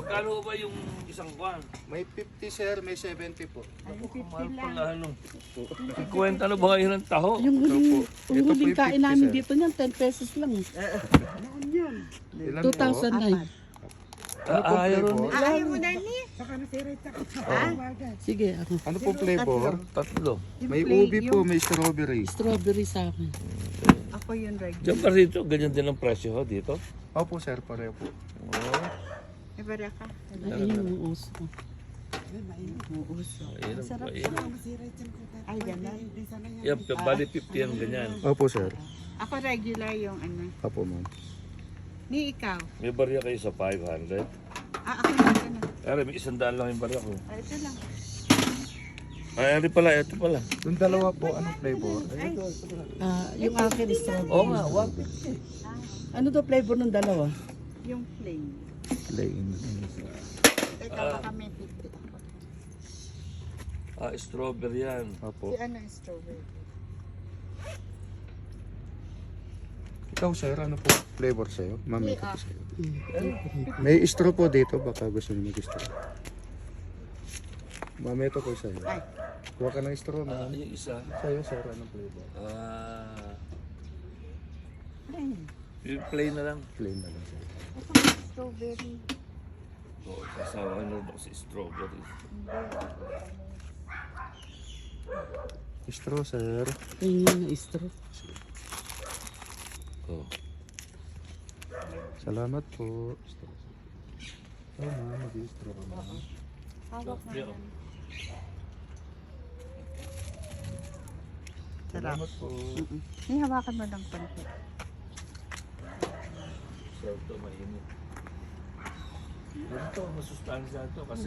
Magkano ba yung isang kwan? May 50 sir, may 70 po. Mahal pala ano. Kwenta na ba kayo ng taho? Yung huling, Ito po yung huling yung kain 50, namin sir. dito niyan, 10 pesos lang. Ilan 2009. Ayaw ron. Ayaw mo na ni? Sige, ako. Ano po flavor? Tatlo. May ubi po, may strawberry. Strawberry sa akin. Ako yung regular. Diyan pa rito, ganyan din ang presyo ho dito. Opo sir, pareho po. Oh, Ibara ka. Ay, yung uso. ayun ang bait. Ay, gano'n. Yan, bali 50 yan, ganyan. Opo sir. Ako regular yung ano. Opo ma'am. Ni ikaw. May barya kayo sa 500. Ako na gano'n. Pero may 100 lang yung barya ko. Ah, ito lang. Ay, ano pala, ito pala. Yung dalawa po, anong flavor? Yung akin strawberry. Oo nga, 150. Ano to flavor ng dalawa? Yung plain. Plain. Ito baka may 50 ako. Strawberry yan. Opo. Si ano yung strawberry? Ikaw sir, ano po flavor sa'yo? Ma'am, ito po sa'yo. May straw po dito, baka gusto niyo mag-straw. Ma'am, ito po sa'yo. Ay. Kuha ka ng straw, ma'am. Yung isa. Sa'yo sir, anong flavor? Plain. Yung plain na lang. Plain na lang sir. Ito may strawberry. Oo, kasawa na ako si strawberry. Straw sir. Tingin na straw. Oh. Salamat po. Straw. Oh ma'am, mag-straw ka ma'am. Hawak na yan. Salamat po. Ni hawakan mo lang konti. Sarap to, mainit. Ganito, masustansya to kasi